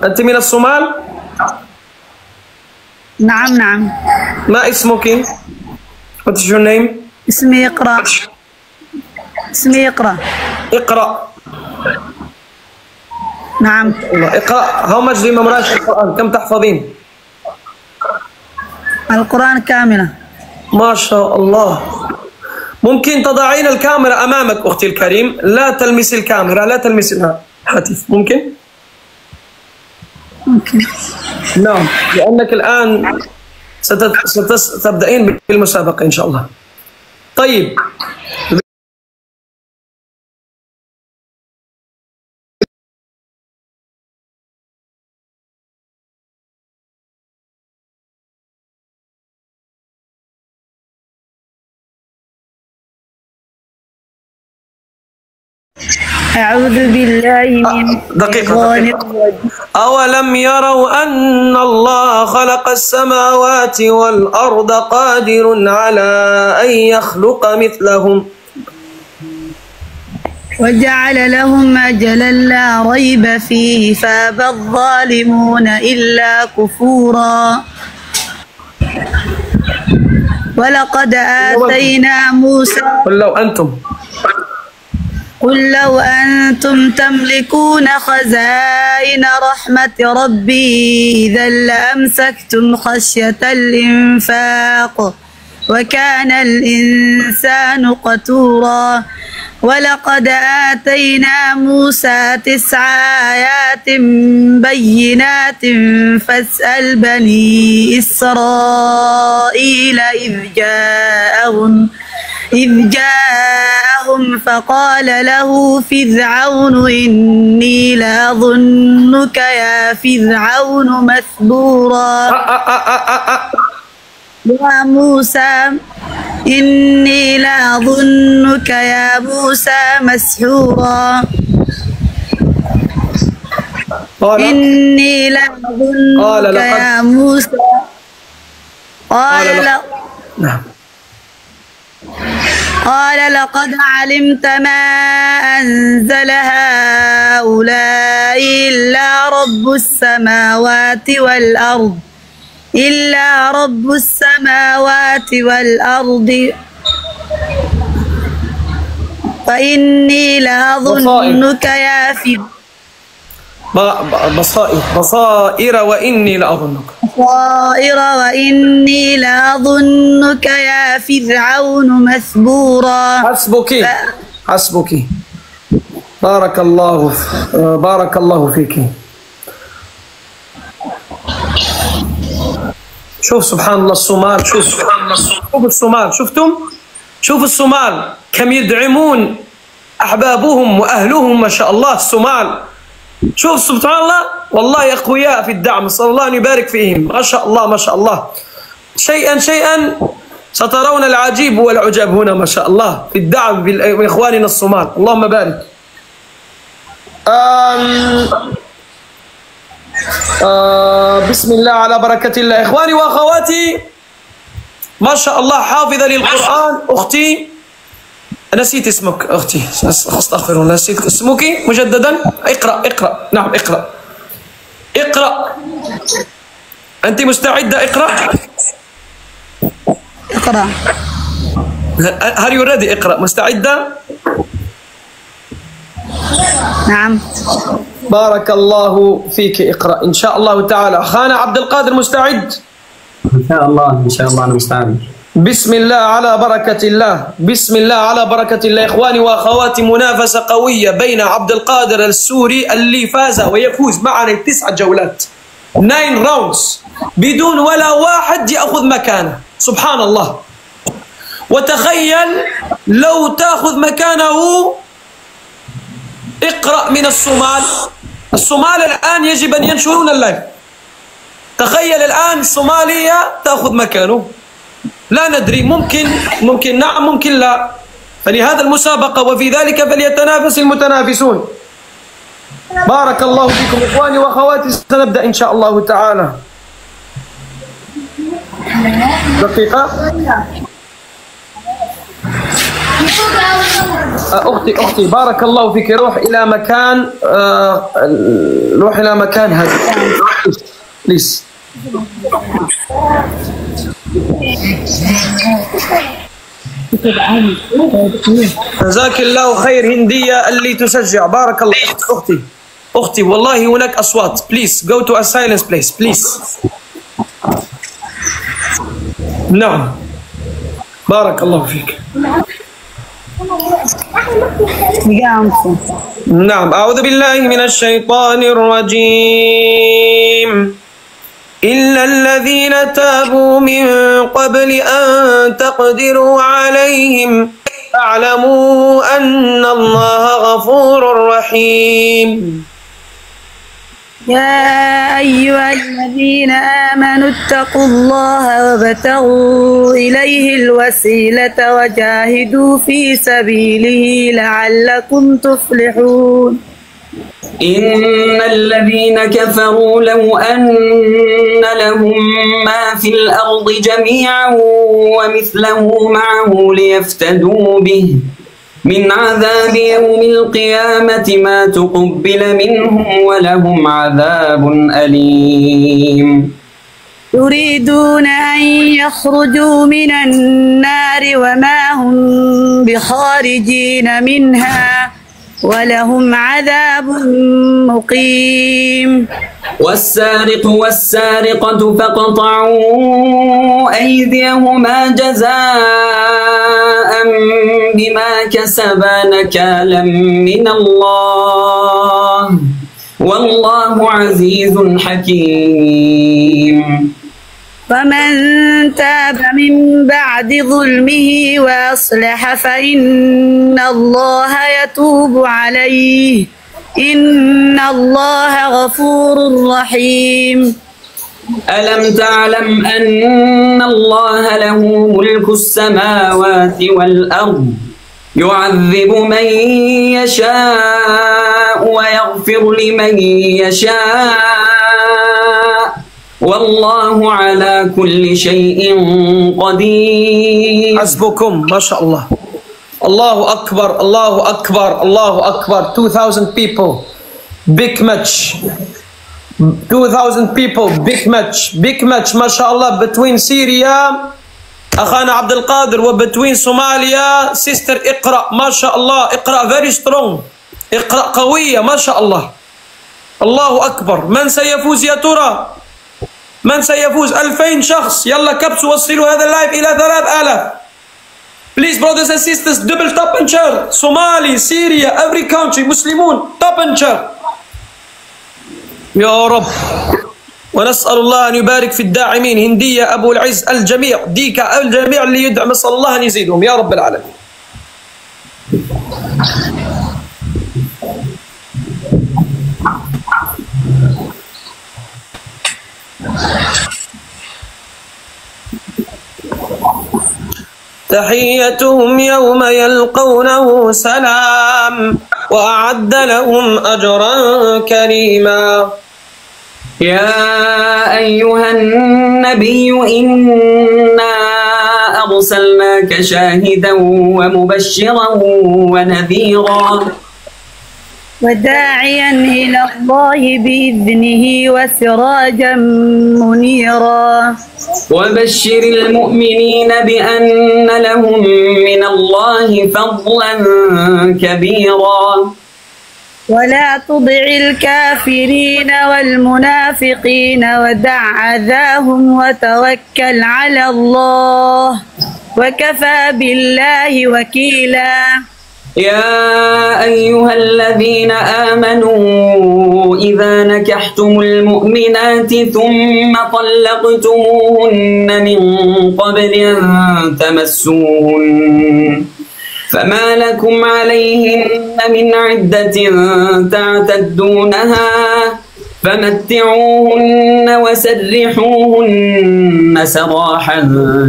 أنت من الصومال؟ نعم نعم. ما اسمك؟ What is your name؟ اسمي إقراء. اسمي إقراء. اقرأ. نعم. اقرأ. How much do you memorize القرآن؟ كم تحفظين؟ القرآن كاملة. ما شاء الله. ممكن تضعين الكاميرا أمامك أختي الكريم، لا تلمسي الكاميرا، لا تلمسي الهاتف، ممكن؟ ممكن. نعم، لأنك الآن ستبدأين بالمسابقة إن شاء الله. طيب. أعوذ بالله من دقيقة. أولم يروا أن الله خلق السماوات والأرض قادر على أن يخلق مثلهم وجعل لهم أجلا لا ريب فيه فأبى الظالمون إلا كفورا. ولقد آتينا موسى قل لو أنتم تملكون خزائن رحمة ربي إذا لأمسكتم خشية الإنفاق وكان الإنسان قتورا. ولقد آتينا موسى 9 آيات بينات فاسأل بني إسرائيل إذ جاءهم فقال له فرعون إني لأظنك يا فرعون مثبورا. يا موسى إني لأظنك يا موسى مسحورا. إني لأظنك يا موسى. قال لقد علمت ما أنزل هؤلاء إلا رب السماوات والأرض فإني لأظنك يا فرعون. بصائر وإني لأظنك. وإني لأظنك يا فرعون مثبورا. حسبك. بارك الله فيك. شوف سبحان الله الصومال، شوف الصومال، شوف الصومال كم يدعمون أحبابهم وأهلهم ما شاء الله. الصومال شوف سبحان الله والله أقوياء في الدعم، صلى الله أن يبارك فيهم، ما شاء الله ما شاء الله. شيئا سترون العجيب والعجاب هنا ما شاء الله في الدعم بإخواننا الصومال، اللهم بارك. بسم الله على بركة الله. إخواني وأخواتي ما شاء الله حافظة للقرآن أختي، نسيت اسمك أختي، أستغفر الله، نسيت اسمك مجددا. اقرأ. نعم اقرأ. أنت مستعدة؟ اقرأ. Are you ready؟ اقرأ. مستعدة؟ نعم. بارك الله فيك. اقرأ إن شاء الله تعالى. أخانا عبد القادر مستعد؟ إن شاء الله أنا مستعد. بسم الله على بركة الله. إخواني وأخواتي منافسة قوية بين عبد القادر السوري اللي فاز ويفوز معنا 9 جولات 9 راوندز بدون ولا واحد يأخذ مكانه. سبحان الله. وتخيل لو تأخذ مكانه اقرأ من الصومال الآن يجب أن ينشرون اللايف. تخيل الآن صومالية تأخذ مكانه، لا ندري، ممكن نعم ممكن لا. فلهذا المسابقة وفي ذلك فليتنافس المتنافسون. بارك الله فيكم إخواني وأخواتي. سنبدأ إن شاء الله تعالى. دقيقة. أختي بارك الله فيك، روح إلى مكان هذا بليز. جزاك الله خير هندية اللي تشجع، بارك الله. أختي والله هناك أصوات، بليز go to a silence place بليز. نعم بارك الله فيك. نعم أعوذ بالله من الشيطان الرجيم. إلا الذين تابوا من قبل أن تقدروا عليهم فاعلموا أن الله غفور رحيم. يا أيها الذين آمنوا اتقوا الله وابتغوا إليه الوسيلة وجاهدوا في سبيله لعلكم تفلحون. إن الذين كفروا لو أن لهم ما في الأرض جميعا ومثله معه ليفتدوا به من عذاب يوم القيامة ما تقبل منهم ولهم عذاب أليم. يريدون أن يخرجوا من النار وما هم بخارجين منها ولهم عذاب مقيم. والسارق والسارقة فاقطعوا أيديهما جزاء بما كسبا نكالا من الله والله عزيز حكيم. فمن تاب من بعد ظلمه وأصلح فإن الله يتوب عليه إن الله غفور رحيم. ألم تعلم أن الله له ملك السماوات والأرض يعذب من يشاء ويغفر لمن يشاء والله على كل شيء قدير. حسبكم ما شاء الله. الله أكبر الله أكبر الله أكبر. 2000 people big match. 2000 people big match ما شاء الله between سوريا أخانا عبد القادر وبتوين صوماليا سيستر اقرأ ما شاء الله. اقرأ very strong. اقرأ قوية ما شاء الله. الله أكبر. من سيفوز يا ترى؟ من سيفوز؟ 2000 شخص. يلا كبسوا وصلوا هذا اللايف إلى 3000. Please brothers and sisters double top and share. Somali, Syria, every country مسلمون top and share. يا رب. ونسأل الله أن يبارك في الداعمين هندية أبو العز الجميع ديكا الجميع اللي يدعم نسأل الله أن يزيدهم يا رب العالمين. تحيتهم يوم يلقونه سلام وأعد لهم أجرا كريما. يا أيها النبي إنا أرسلناك شاهدا ومبشرا ونذيرا وداعيا إلى الله بإذنه وسراجا منيرا. وبشر المؤمنين بأن لهم من الله فضلا كبيرا. ولا تطع الكافرين والمنافقين ودع أذاهم وتوكل على الله وكفى بالله وكيلا. يا أيها الذين آمنوا إذا نكحتم المؤمنات ثم طلقتموهن من قبل أن تمسوهن فما لكم عليهن من عدة تعتدونها فمتعوهن وسرحوهن سراحا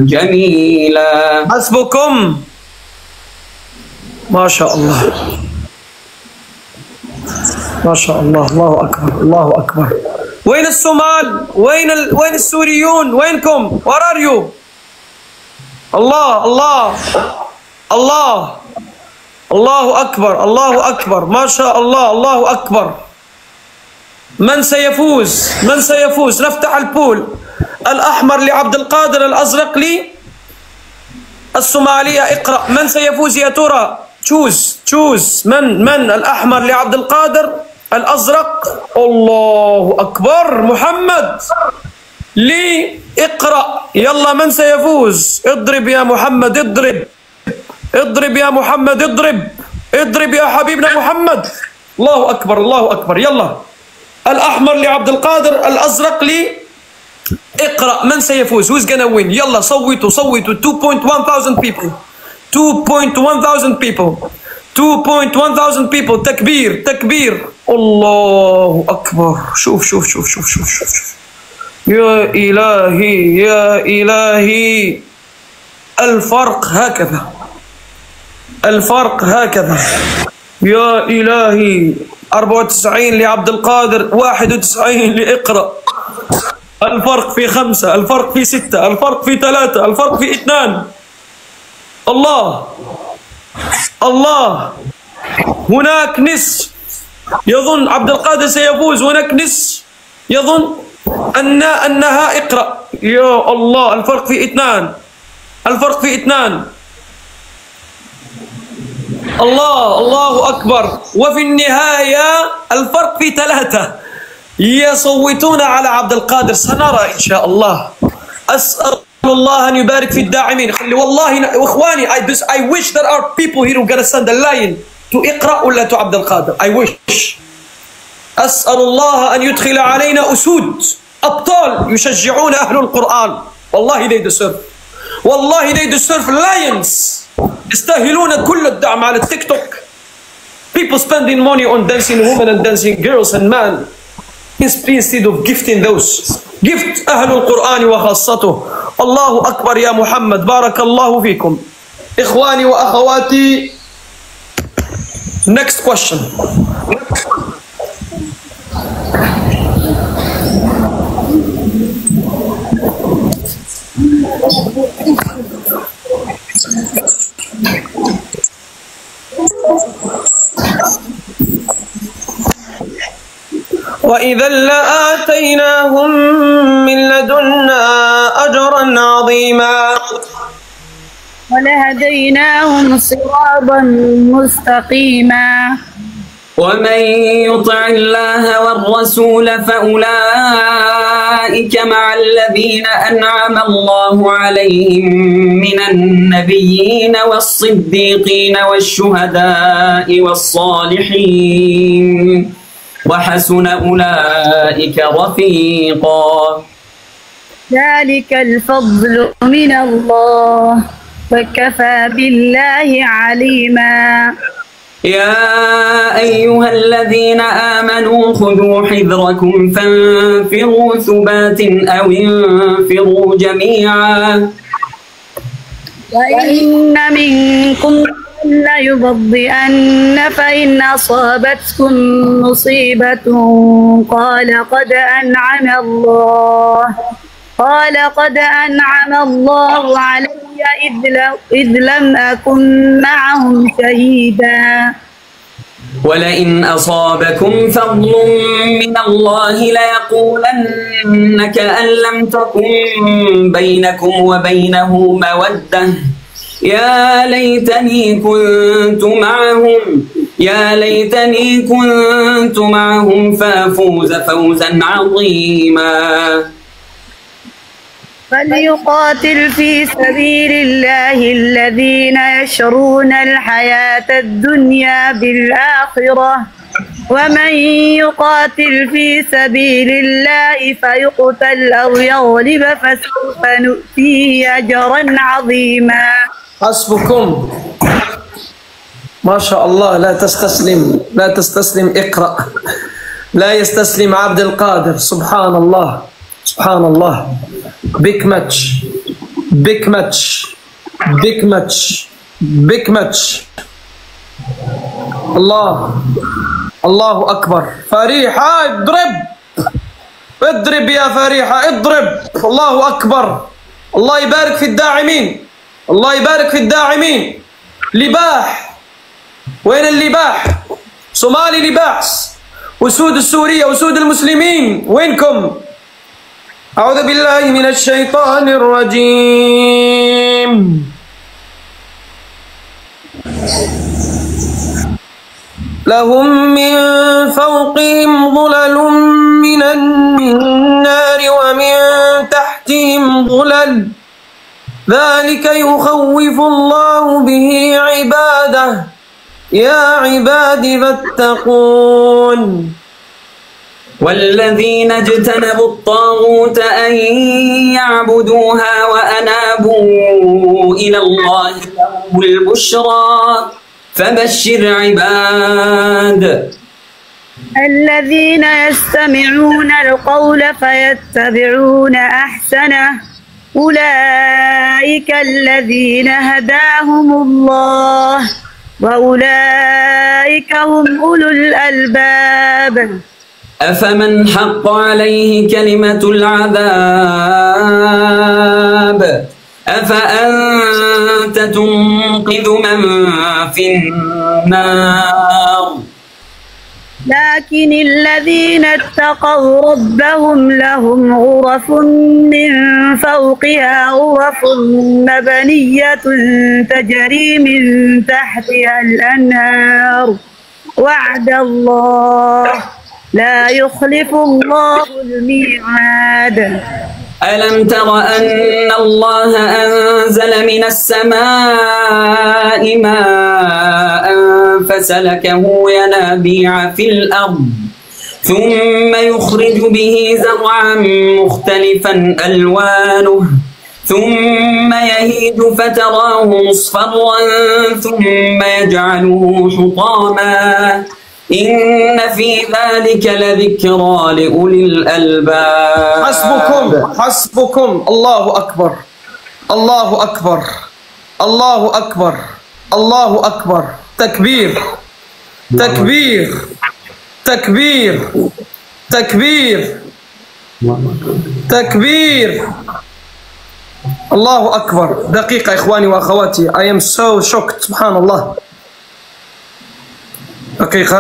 جميلا. حسبكم ما شاء الله ما شاء الله. الله أكبر الله أكبر. وين الصومال؟ وين السوريون؟ وينكم؟ Where are you؟ الله الله الله الله أكبر الله أكبر ما شاء الله الله أكبر. من سيفوز؟ من سيفوز؟ نفتح البول. الأحمر لعبد القادر، الأزرق لي الصومالية. اقرأ من سيفوز يا ترى؟ تشوز من الأحمر لعبد القادر، الأزرق. الله أكبر. محمد لي اقرأ يلا من سيفوز؟ اضرب يا محمد اضرب، اضرب يا محمد اضرب، اضرب يا حبيبنا محمد. الله أكبر الله أكبر. يلا الأحمر لعبد القادر، الأزرق لي اقرأ من سيفوز؟ who's gonna win؟ يلا صوتوا 2.1,000 people 2.1,000 people 2.1,000 people. تكبير تكبير. الله أكبر. شوف يا إلهي يا إلهي. الفرق هكذا، الفرق هكذا يا إلهي. 94 لعبد القادر، 91 لإقرأ. الفرق في 5، الفرق في 6، الفرق في 3، الفرق في 2. الله الله. هناك نصف يظن عبد القادر سيفوز، هناك نصف يظن أنها اقرأ. يا الله الفرق في 2، الفرق في 2. الله الله أكبر. وفي النهاية الفرق في 3. يصوتون على عبد القادر. سنرى إن شاء الله. أسأل الله أن يبارك في الداعمين. والله إخواني I wish there are people here who gonna send a line to اقرأ ولا to عبد القادر. I wish. أسأل الله أن يدخل علينا أسود أبطال يشجعون أهل القرآن. والله they deserve. والله they deserve lions. يستاهلون كل الدعم على التيك توك. People spending money on dancing women and dancing girls and men instead of gifting those. gift أهل القرآن وخاصته. الله أكبر يا محمد. بارك الله فيكم إخواني وأخواتي. Next question. وإذا لآتيناهم من لدنا أجرا عظيما ولهديناهم صراطا مستقيما. ومن يطع الله والرسول فأولئك مع الذين أنعم الله عليهم من النبيين والصديقين والشهداء والصالحين وحسن أولئك رفيقا. ذلك الفضل من الله وكفى بالله عليما. يا أيها الذين آمنوا خذوا حذركم فانفروا ثبات أو انفروا جميعا. وإن منكم ليبطئن فإن أصابتكم مصيبة قال قد أنعم الله علي إذ لم أكن معهم شهيدا. ولئن أصابكم فضل من الله ليقولن كأن لم تكن بينكم وبينه مودة يا ليتني كنت معهم فأفوز فوزا عظيما. فليقاتل في سبيل الله الذين يشرون الحياة الدنيا بالآخرة ومن يقاتل في سبيل الله فيقتل أو يغلب فسوف نؤتيه أجرا عظيما. حسبكم. ما شاء الله. لا تستسلم لا تستسلم. اقرأ. لا يستسلم عبد القادر. سبحان الله سبحان الله. big match big match big match big match. الله أكبر. فريحة اضرب اضرب يا فريحة اضرب. الله أكبر. الله يبارك في الداعمين. الله يبارك في الداعمين. لباح وين اللباح؟ صومالي لباح، أسود السورية، أسود المسلمين، وينكم؟ أعوذ بالله من الشيطان الرجيم. لهم من فوقهم ظلل من النار ومن تحتهم ظلل، ذلك يخوف الله به عباده، يا عباد فاتقون. والذين اجتنبوا الطاغوت أن يعبدوها وأنابوا إلى الله لهم البشرى فبشر عباد. الذين يستمعون القول فيتبعون أحسنه، أولئك الذين هداهم الله وأولئك هم أولو الألباب. أفمن حق عليه كلمة العذاب أفأنت تنقذ من في النار. لكن الذين اتقوا ربهم لهم غرف من فوقها غرف مبنية تجري من تحتها الأنهار، وعد الله لا يخلف الله الميعاد. ألم تر أن الله أنزل من السماء ماء فسلكه ينابيع في الأرض ثم يخرج به زرعا مختلفا ألوانه ثم يهيج فتراه مصفرا ثم يجعله حطاما إن في ذلك لذكرى لأولي الألباب. حسبكم. الله أكبر، الله أكبر، الله أكبر، الله أكبر. تكبير تكبير تكبير تكبير تكبير. الله أكبر. دقيقة إخواني وأخواتي، I am so shocked. سبحان الله. دقيقة.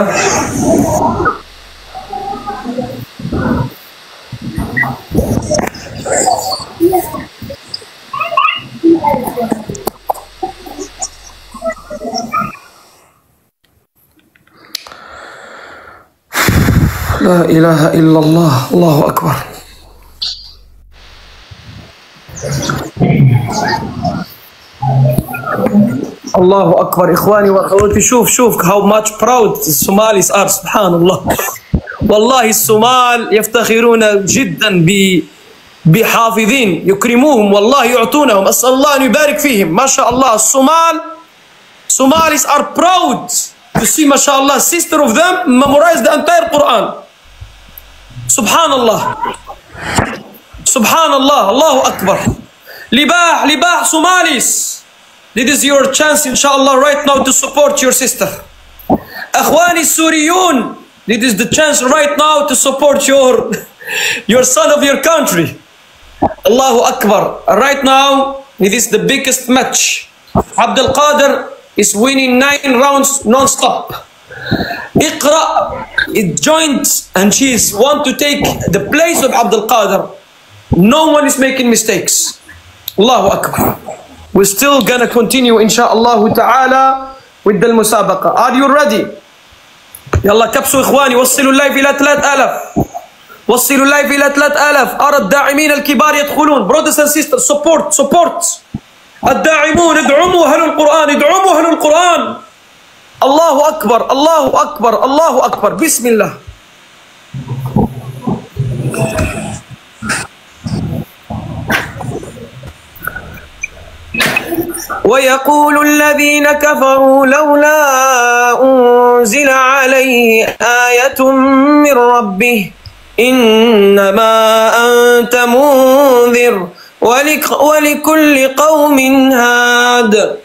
لا إله إلا الله. الله أكبر. الله أكبر. إخواني وأخواتي، شوف how much proud the Somalis are. سبحان الله. والله الصومال يفتخرون جدا بحافظين يكرموهم، والله يعطونهم. أسأل الله أن يبارك فيهم. ما شاء الله Somalis are proud to see ما شاء الله sister of them memorize the entire Quran. سبحان الله سبحان الله. الله أكبر. لباح Somalis. This is your chance inshallah right now to support your sister. أخواني السوريون, this is the chance right now to support your son of your country. Allahu Akbar. Right now it is the biggest match. Abdul Qadir is winning 9 rounds non-stop. Iqra it joined and she is want to take the place of Abdul Qadir. No one is making mistakes. Allahu Akbar. We're still gonna continue inshallah ta'ala with the musabaqa. Are you ready? يلا كبسوا إخواني. وصلوا اللايف إلى 3000. وصلوا اللايف إلى 3000. أرى الداعمين الكبار يدخلون. Brothers and sisters, support. الداعمون ادعموا أهل القرآن، ادعموا أهل القرآن. الله أكبر، الله أكبر، الله أكبر. بسم الله. ويقول الذين كفروا لولا أنزل عليه آية من ربه إنما أنت منذر ولكل قوم هاد.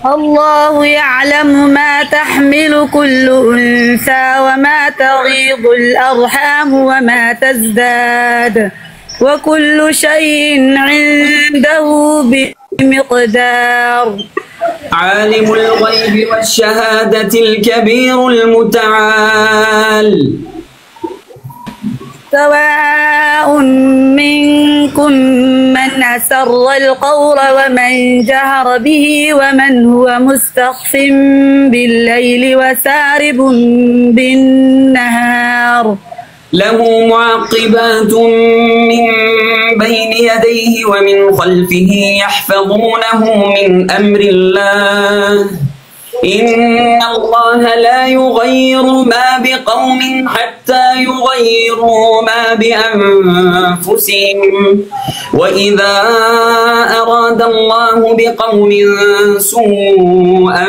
الله يعلم ما تحمل كل أنثى وما تغيض الأرحام وما تزداد وكل شيء عنده بمقدار. عالم الغيب والشهادة الكبير المتعال. سواء منكم من أسر القول ومن جهر به ومن هو مستخف بالليل وسارب بالنهار. له معقبات من بين يديه ومن خلفه يحفظونه من أمر الله. إن الله لا يغير ما بقوم حتى يغيروا ما بأنفسهم، وإذا أراد الله بقوم سوءا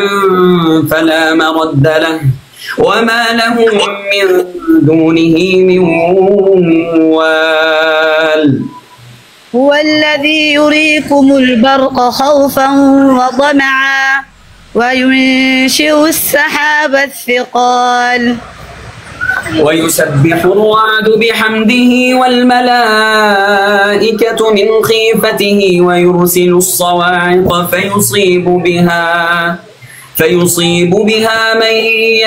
فلا مرد له وما لهم من دونه من وال. هو الذي يريكم البرق خوفا وطمعا وينشئ السحاب الثقال. ويسبح الرعد بحمده والملائكة من خيفته ويرسل الصواعق فيصيب بها من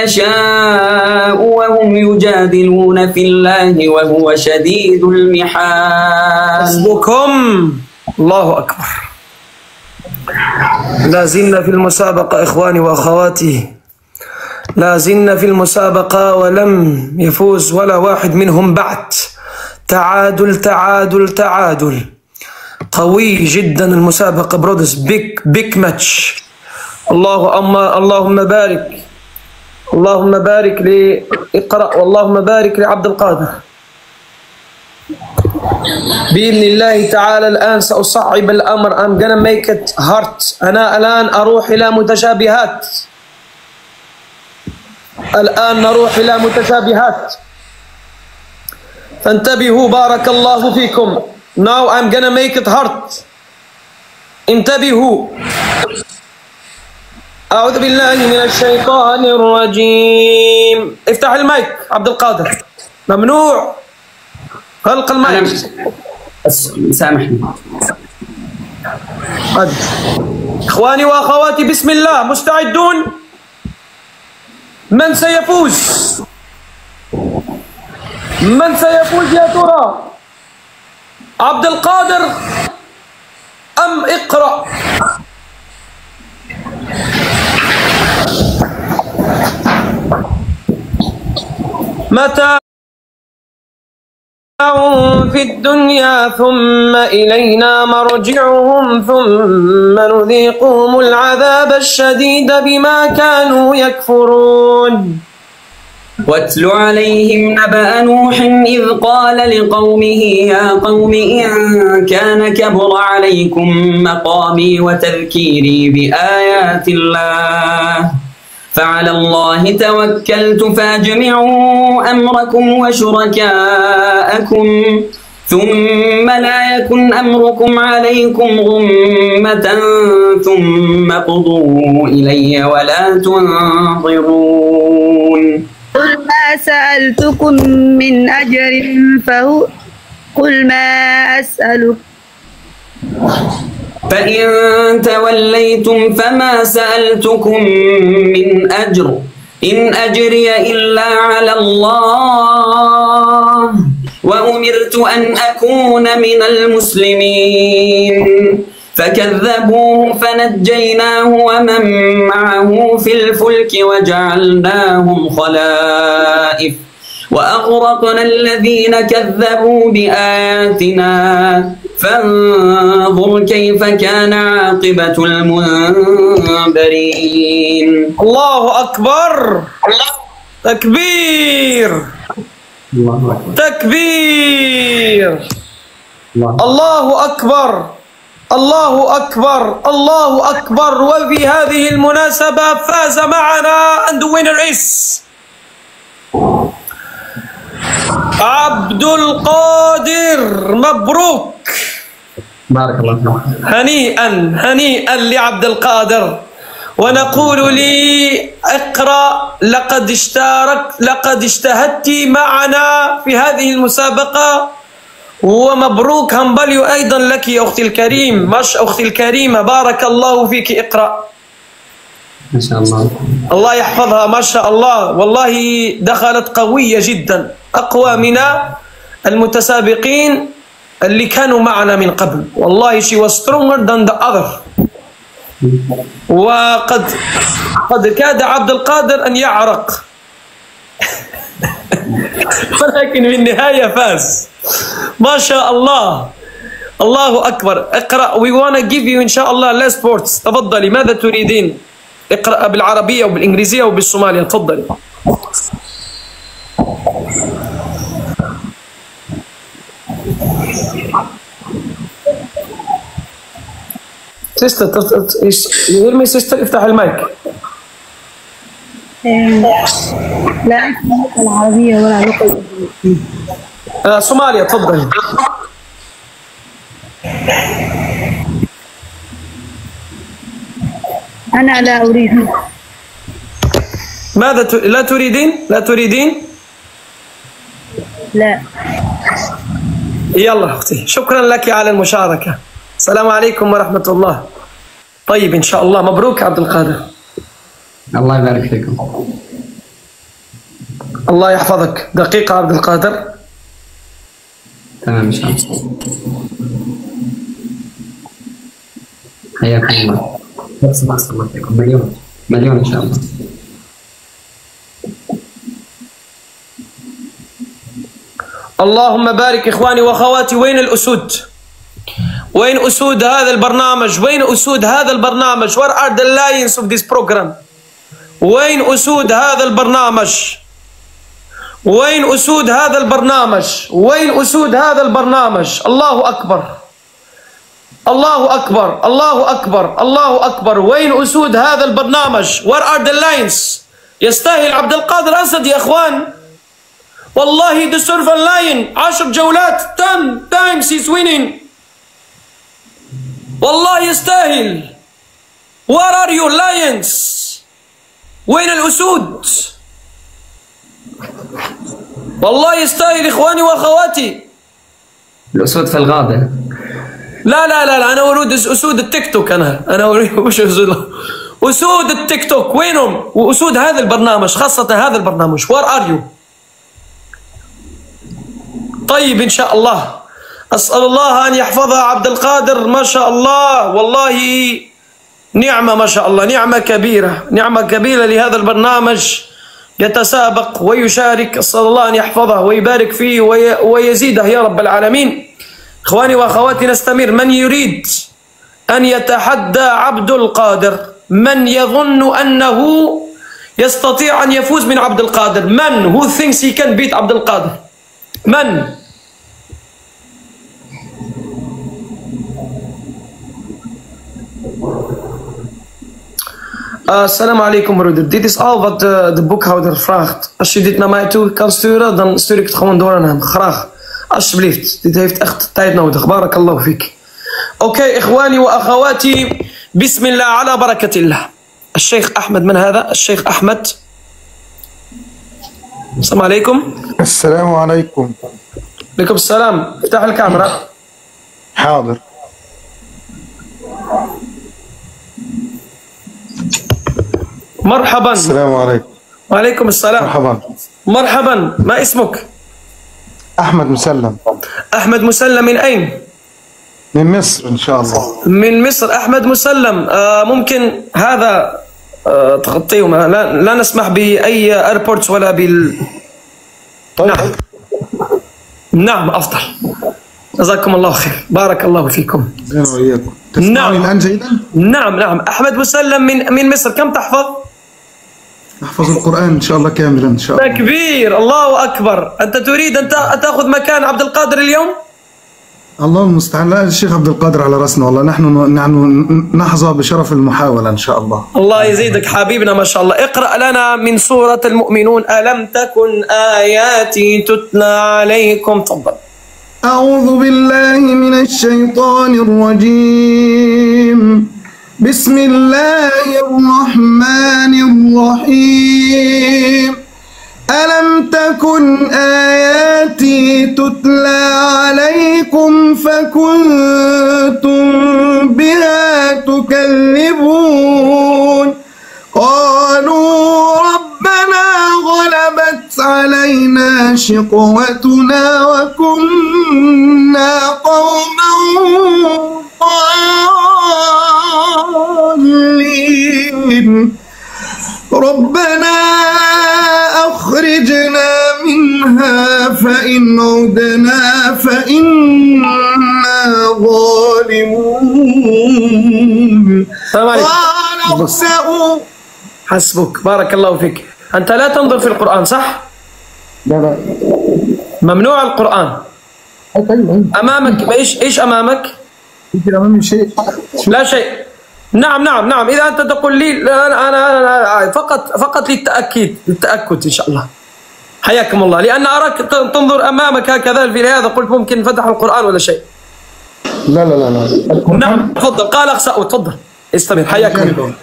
يشاء وهم يجادلون في الله وهو شديد المحال. حسبكم. الله أكبر. لا زلنا في المسابقة إخواني وأخواتي، لا زلنا في المسابقة ولم يفوز ولا واحد منهم بعد. تعادل تعادل تعادل، قوي جدا المسابقة برودس. بيك ماتش. اللهم بارك، اللهم بارك لإقرأ، واللهم بارك لعبد القادر. بإذن الله تعالى الآن سأصعب الأمر. I'm gonna make it hard. أنا الآن أروح إلى متشابهات. الآن نروح إلى متشابهات، فانتبهوا بارك الله فيكم. Now I'm gonna make it hard. انتبهوا. أعوذ بالله من الشيطان الرجيم. افتح المايك عبد القادر، ممنوع غلق المايك. سامحني. إخواني وأخواتي بسم الله، مستعدون؟ من سيفوز؟ من سيفوز يا ترى؟ عبد القادر أم اقرأ؟ متاع في الدنيا ثم إلينا مرجعهم ثم نذيقهم العذاب الشديد بما كانوا يكفرون. واتل عليهم نبأ نوح إذ قال لقومه يا قوم إن كان كبر عليكم مقامي وتذكيري بآيات الله فعلى الله توكلت فاجمعوا أمركم وشركاءكم ثم لا يكن أمركم عليكم غمة ثم قضوا إلي ولا تنظرون. قل ما سألتكم من أجر فهو قل ما أسألكم فإن توليتم فما سألتكم من أجر إن أجري إلا على الله وأمرت أن أكون من المسلمين. فكذبوه فنجيناه ومن معه في الفلك وجعلناهم خلائف وأغرقنا الذين كذبوا بآياتنا فانظر كيف كان عاقبة المنذرين. الله أكبر. تكبير تكبير. الله أكبر الله أكبر الله أكبر. وفي هذه المناسبة فاز معنا and the winner is عبد القادر. مبروك، بارك الله فيك. هنيئا هنيئا لعبد القادر. ونقول لي اقرأ لقد اجتهدت معنا في هذه المسابقة، ومبروك همبليو أيضا لك يا أختي الكريم. أختي الكريمة بارك الله فيك. اقرأ. ما شاء الله. الله يحفظها ما شاء الله، والله دخلت قوية جدا، أقوى من المتسابقين اللي كانوا معنا من قبل. والله she was stronger than the other. وقد كاد عبد القادر أن يعرق ولكن في النهاية فاز. ما شاء الله، الله أكبر. اقرأ. we wanna give you إن شاء الله last words. تفضلي، ماذا تريدين؟ اقرأ بالعربية وبالإنجليزية وبالصومالية. تفضلي. سيستر يرمي سيستر، افتح المايك. لا أفهم العربية ولا اللغة الإنجليزية. صوماليا تفضلي. أنا لا أريد. ماذا لا تريدين؟ لا تريدين؟ لا. يلا أختي، شكرا لك على المشاركة. السلام عليكم ورحمة الله. طيب إن شاء الله، مبروك عبد القادر. الله يبارك فيكم. الله يحفظك. دقيقة عبد القادر. تمام إن شاء الله. حياكم الله. بس الله فيكم. مليون إن شاء الله. اللهم بارك. إخواني وأخواتي، وين الأسود؟ وين أسود هذا البرنامج؟ وين أسود هذا البرنامج؟ Where are the lions of this program؟ وين أسود هذا البرنامج؟ وين أسود هذا البرنامج؟ وين أسود هذا البرنامج؟ الله أكبر، الله أكبر، الله أكبر، الله أكبر. وين أسود هذا البرنامج؟ Where are the lions؟ يستاهل عبد القادر أسد يا أخوان. والله deserve a lion. 10 جولات 10 times he's winning. والله يستاهل. Where are you lions؟ وين الأسود؟ والله يستاهل إخواني وأخواتي. الأسود في الغابة. لا لا لا، أنا أريد أسود التيك توك. أنا أريد وش أسود التيك توك وينهم؟ وأسود هذا البرنامج، خاصة هذا البرنامج. Where are you؟ طيب إن شاء الله، أسأل الله أن يحفظها عبد القادر. ما شاء الله، والله نعمة ما شاء الله، نعمة كبيرة، نعمة كبيرة لهذا البرنامج. يتسابق ويشارك. أسأل الله أن يحفظه ويبارك فيه ويزيده يا رب العالمين. إخواني وأخواتي نستمر. من يريد أن يتحدى عبد القادر؟ من يظن أنه يستطيع أن يفوز من عبد القادر؟ من who thinks he can beat عبد القادر؟ من؟ Assalamu alaikum broeder. Dit is al wat de boekhouder vraagt. Als je dit naar mij toe kan sturen, dan stuur ik het gewoon door aan hem. Graag. Alsjeblieft. Dit heeft echt tijd nodig. Barakallahu fik. Oké, إخواني وأخواتي. بسم الله على بركة الله. الشيخ أحمد. من هذا؟ الشيخ أحمد. السلام عليكم. السلام عليكم. عليكم السلام. افتح الكاميرا. حاضر. مرحبا. السلام عليكم. وعليكم السلام. مرحبا. مرحبا. ما اسمك؟ أحمد مسلم. أحمد مسلم. من أين؟ من مصر إن شاء الله. من مصر. أحمد مسلم. ممكن هذا تغطيه؟ لا نسمح بأي ايربورتس ولا طيب. نعم. نعم أفضل. جزاكم الله خير. بارك الله فيكم. أنا وإياكم. تسمعني الآن جيدا؟ نعم نعم. أحمد مسلم من مصر. كم تحفظ؟ أحفظ القرآن إن شاء الله كاملا إن شاء الله. تكبير. الله أكبر. أنت تريد أن تأخذ مكان عبد القادر اليوم؟ الله المستعان. لا، الشيخ عبد القادر على رأسنا والله. نحن نحظى بشرف المحاولة إن شاء الله. الله يزيدك حبيبنا ما شاء الله. اقرأ لنا من سورة المؤمنون. ألم تكن آياتي تتلى عليكم. تفضل. أعوذ بالله من الشيطان الرجيم. بسم الله الرحمن الرحيم. ألم تكن آياتي تتلى عليكم فكنتم بها تكذبون. شقوتنا وكنا قوما ضالين ربنا أخرجنا منها فإن عدنا فإنا ظالمون قال اخسئوا. حسبك، بارك الله فيك. أنت لا تنظر في القرآن صح؟ لا ممنوع القرآن. أمامك إيش أمامك؟ أمامي شيء. لا شيء. نعم إذا أنت تقول لي لا أنا فقط للتأكد إن شاء الله. حياكم الله، لأن أراك تنظر أمامك هكذا، في هذا قلت ممكن فتح القرآن ولا شيء. لا نعم تفضل. قال اخسأوا، تفضل استمر. حياكم الله.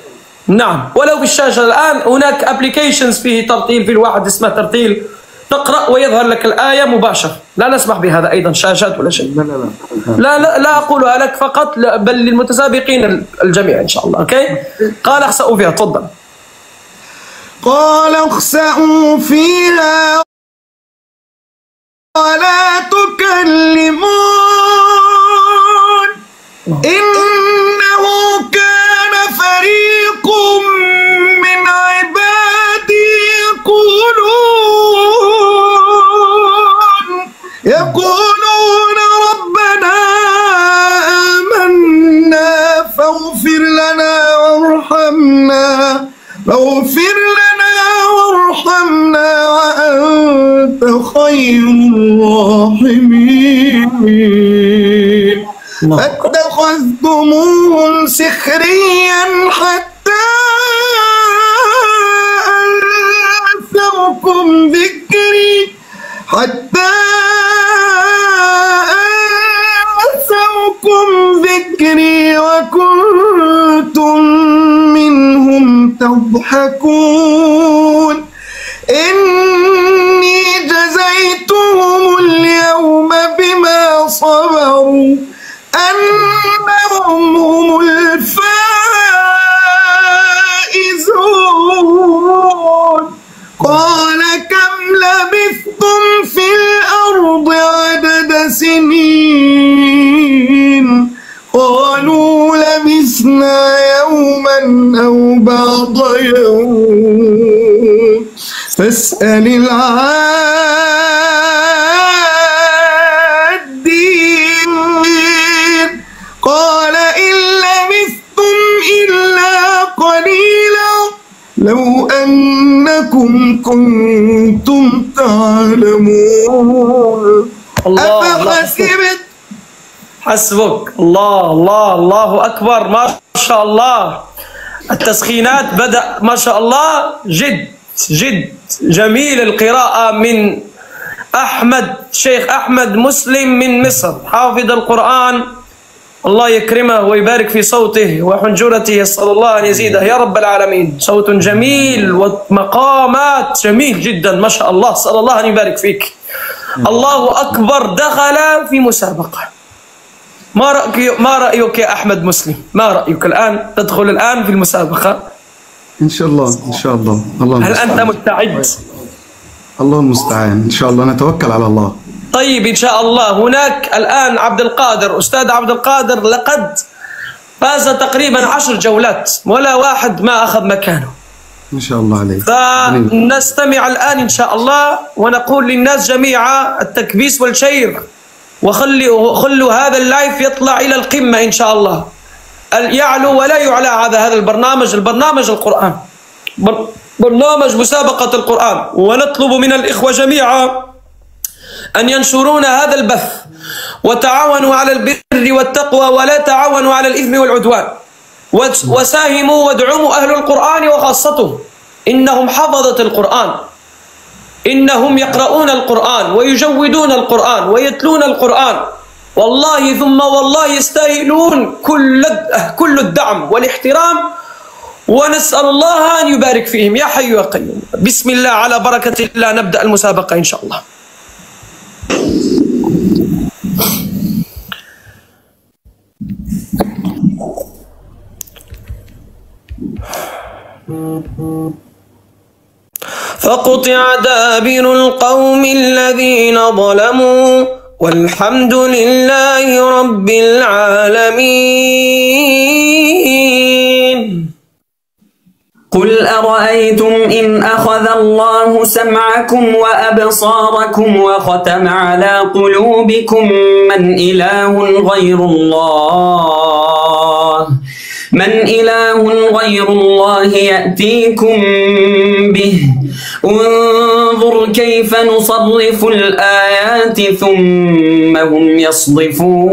نعم، ولو بالشاشة الآن هناك ابلكيشنز فيه ترتيل، في الواحد اسمه ترتيل، تقرأ ويظهر لك الآية مباشرة. لا نسمح بهذا أيضا شاشات ولا شيء. لا أقولها لك فقط، بل للمتسابقين الجميع إن شاء الله. أوكي. قال اخسأوا فيها، تفضل. قال اخسأوا فيها ولا تكلمون إنه كان فريق من عبادي يقولون ربنا آمنا فاغفر لنا وارحمنا وأنت خير الراحمين فاتخذتموهم سخريا حتى أنسوكم ذكري وكنتم منهم تضحكون إني جزيتهم اليوم بما صبروا أنهم هم الفائزون قال كم لبثتم في الأرض عدد سنين قالوا لبثنا يوما أو بعض يوم فاسأل العادين قال إن لبثتم إلا قليلا لو أنكم كنتم تعلمون أفحسبت. حسبك. الله أكبر، ما شاء الله. التسخينات بدأ ما شاء الله. جد جميل القراءة من شيخ أحمد مسلم من مصر، حافظ القرآن، الله يكرمه ويبارك في صوته وحنجرته، صلى الله أن يزيده يا رب العالمين. صوت جميل ومقامات جميل جدا ما شاء الله، صلى الله أن يبارك فيك. الله أكبر. دخل في مسابقة. ما رأيك يا أحمد مسلم؟ ما رأيك الآن؟ تدخل الآن في المسابقة إن شاء الله. الله هل أنت مستعد؟ الله المستعان. إن شاء الله نتوكل على الله. طيب إن شاء الله. هناك الآن عبد القادر، أستاذ عبد القادر لقد فاز تقريبا 10 جولات ولا واحد ما أخذ مكانه. ما شاء الله عليك. فنستمع الآن إن شاء الله ونقول للناس جميعا التكبيس والشير، وخلوا هذا اللايف يطلع إلى القمة إن شاء الله. يعلو ولا يعلى هذا البرنامج القرآن، برنامج مسابقة القرآن. ونطلب من الإخوة جميعا أن ينشرون هذا البث وتعاونوا على البر والتقوى ولا تعاونوا على الإثم والعدوان، وساهموا وادعموا أهل القرآن وخاصتهم، إنهم حفظة القرآن، إنهم يقرؤون القرآن ويجودون القرآن ويتلون القرآن، والله ثم والله يستاهلون كل الدعم والاحترام، ونسأل الله أن يبارك فيهم يا حي يا قيوم. بسم الله على بركة الله نبدأ المسابقة إن شاء الله. فقطع دابر القوم الذين ظلموا والحمد لله رب العالمين. قل أرأيتم إن أخذ الله سمعكم وأبصاركم وختم على قلوبكم من إله غير الله يأتيكم به انظر كيف نصرف الآيات ثم هم يصدفون.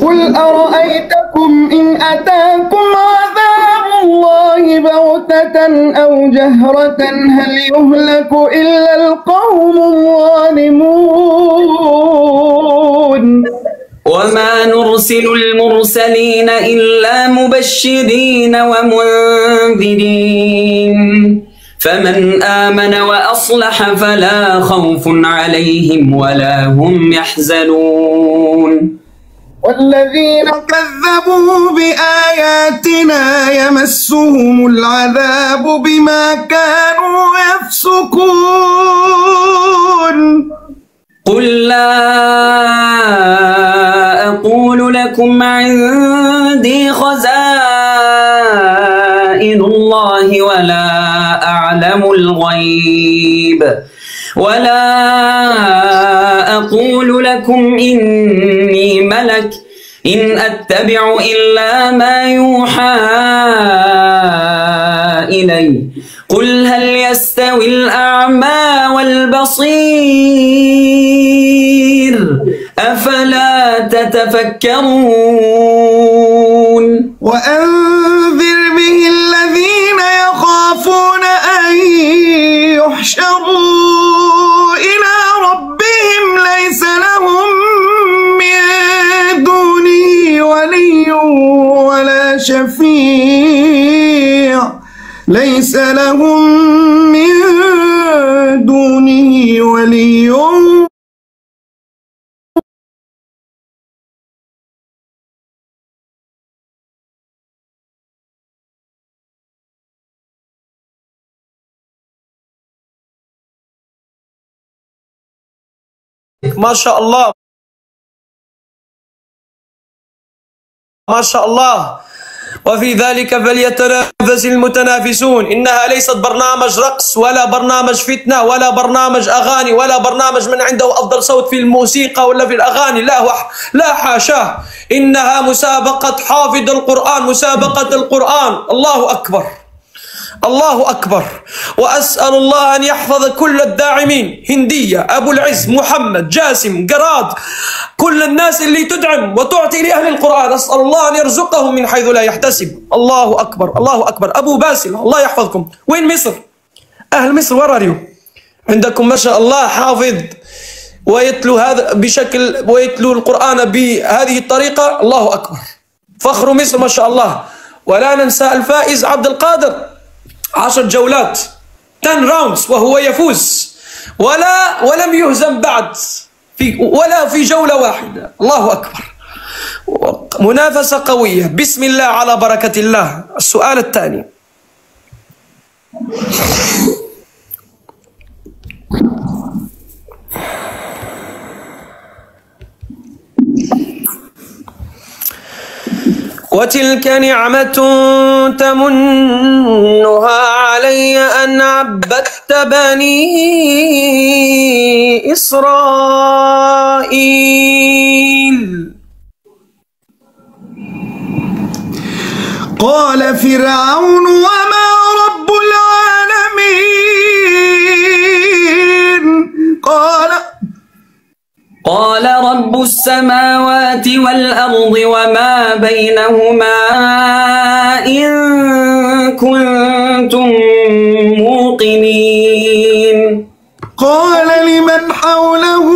قل أرأيتكم إن أتاكم عذاب الله بغتة أو جهرة هل يهلك إلا القوم الظالمون. وما نرسل المرسلين إلا مبشرين ومنذرين فمن آمن وأصلح فلا خوف عليهم ولا هم يحزنون. والذين كذبوا بآياتنا يمسهم العذاب بما كانوا يفسقون. قل لا أقول لكم عندي خزائن الله ولا أعلم الغيب ولا أقول لكم إني ملك إن أتبع إلا ما يوحى إلي قل هل يستوي الأعمى والبصير أفلا تتفكرون. وأنذر به الذين يخافون أن يحشروا إلى ربهم ليس لهم من دونه ولي ولا شفيع ليس لهم من دونه ولي ما شاء الله ما شاء الله. وفي ذلك فليتنافس المتنافسون. إنها ليست برنامج رقص ولا برنامج فتنة ولا برنامج أغاني ولا برنامج من عنده أفضل صوت في الموسيقى ولا في الأغاني، لا حاشاه. إنها مسابقة حافظ القرآن، مسابقة القرآن. الله أكبر الله أكبر. وأسأل الله أن يحفظ كل الداعمين، هندية، أبو العز، محمد، جاسم، قراد، كل الناس اللي تدعم وتعطي لأهل القرآن، أسأل الله أن يرزقهم من حيث لا يحتسب. الله أكبر الله أكبر. أبو باسل الله يحفظكم. وين مصر؟ أهل مصر وين رأيوا؟ عندكم ما شاء الله حافظ ويتلو هذا بشكل ويتلو القرآن بهذه الطريقة. الله أكبر. فخر مصر ما شاء الله. ولا ننسى الفائز عبد القادر، 10 جولات 10 راوندز وهو يفوز ولم يهزم بعد ولا في جولة واحدة. الله أكبر. منافسة قوية. بسم الله على بركة الله. السؤال الثاني: وتلك نعمة تمنها علي أن عبدت بني إسرائيل. قال فرعون وما رب العالمين. قال رب السماوات والأرض وما بينهما إن كنتم موقنين. قال لمن حوله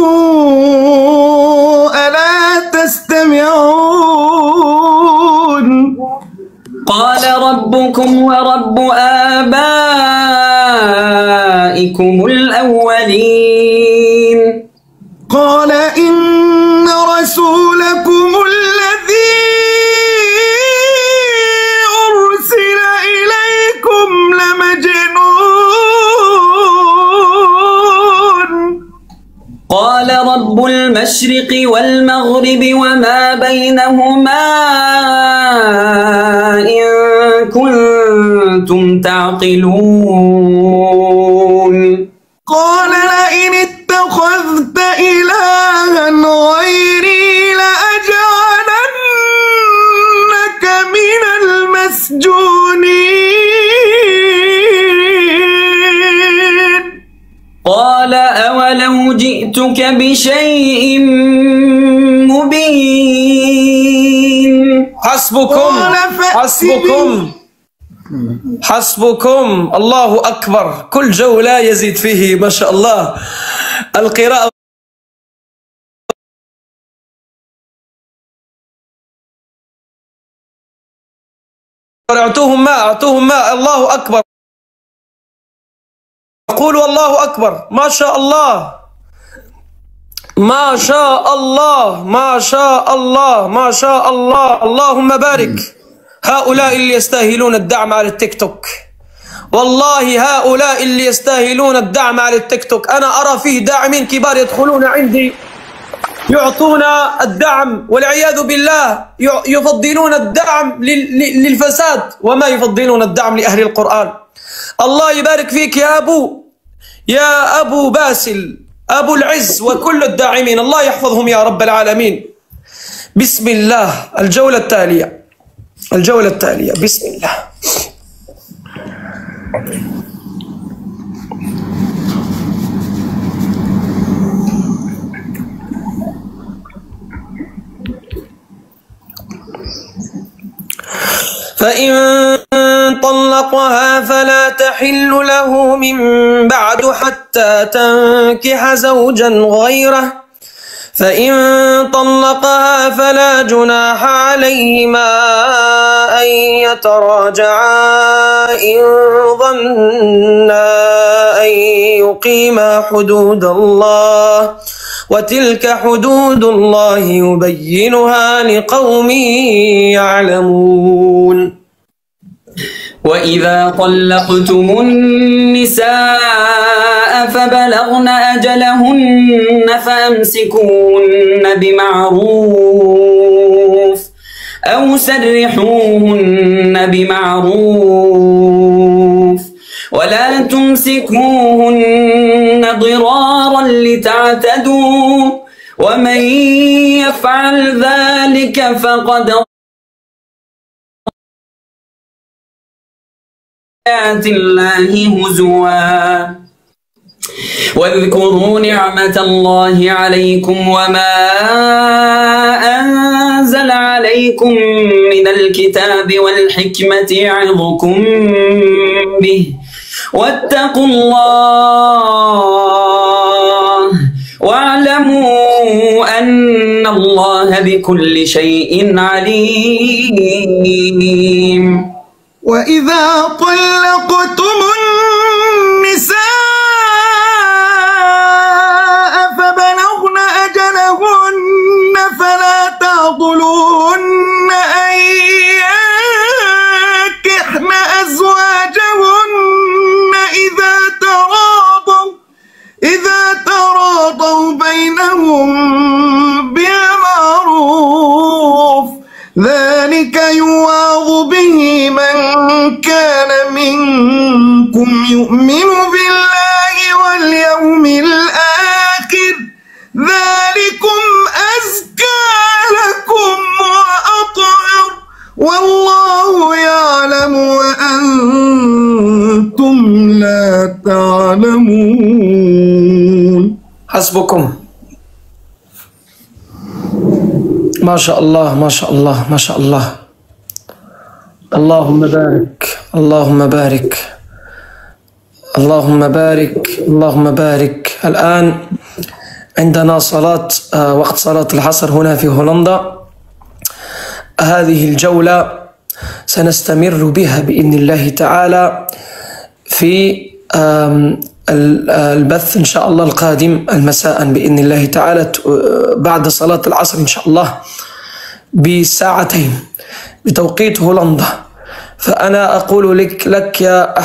ألا تستمعون. قال ربكم ورب آبائكم الأولين. قال إن رسولكم الذي أرسل إليكم قال رب المشرق والمغرب وما بينهما إن كنتم تعقلون قال لئن اتخذت إلها غيري لأجعلنك من المسجونين قال أولو جئتك بشيء مبين حسبكم الله أكبر. كل جولة يزيد فيه ما شاء الله القراءة. أعطوهم ماء الله أكبر. قولوا الله أكبر. ما شاء الله ما شاء الله ما شاء الله ما شاء الله. اللهم بارك. هؤلاء اللي يستاهلون الدعم على التيك توك، والله هؤلاء اللي يستاهلون الدعم على التيك توك. أنا أرى فيه داعمين كبار يدخلون عندي يعطونا الدعم، والعياذ بالله يفضلون الدعم للفساد وما يفضلون الدعم لأهل القرآن. الله يبارك فيك يا أبو باسل، أبو العز، وكل الداعمين، الله يحفظهم يا رب العالمين. بسم الله. الجولة التالية بسم الله. فإن طلقها فلا تحل له من بعد حتى تنكح زوجا غيره، فإن طلقها فلا جناح عليهما أن يتراجعا إن ظنا أن يقيما حدود الله، وتلك حدود الله يبينها لقوم يعلمون. وإذا طلقتم النساء فبلغن أجلهن فأمسكوهن بمعروف أو سرحوهن بمعروف، ولا تمسكوهن ضرارا لتعتدوا، ومن يفعل ذلك فقد آيات الله هزوا. واذكروا نعمة الله عليكم وما أنزل عليكم من الكتاب والحكمة يعظكم به، واتقوا الله واعلموا أن الله بكل شيء عليم. وإذا طلقتم النساء فبلغن أجلهن فلا تعضلوهن أن ينكحن أزواجهن إذا تراضوا بينهم بالمعروف، ذلك يوعظ به من كان منكم يؤمن بالله واليوم الآخر، ذلكم أزكى لكم وأطهر، والله يعلم وأنتم لا تعلمون. حسبكم. ما شاء الله ما شاء الله ما شاء الله. اللهم بارك اللهم بارك اللهم بارك اللهم بارك. الآن عندنا صلاة وقت صلاة العصر هنا في هولندا. هذه الجولة سنستمر بها بإذن الله تعالى في البث إن شاء الله القادم المساء بإذن الله تعالى بعد صلاة العصر إن شاء الله بساعتين بتوقيت هولندا. فأنا أقول لك يا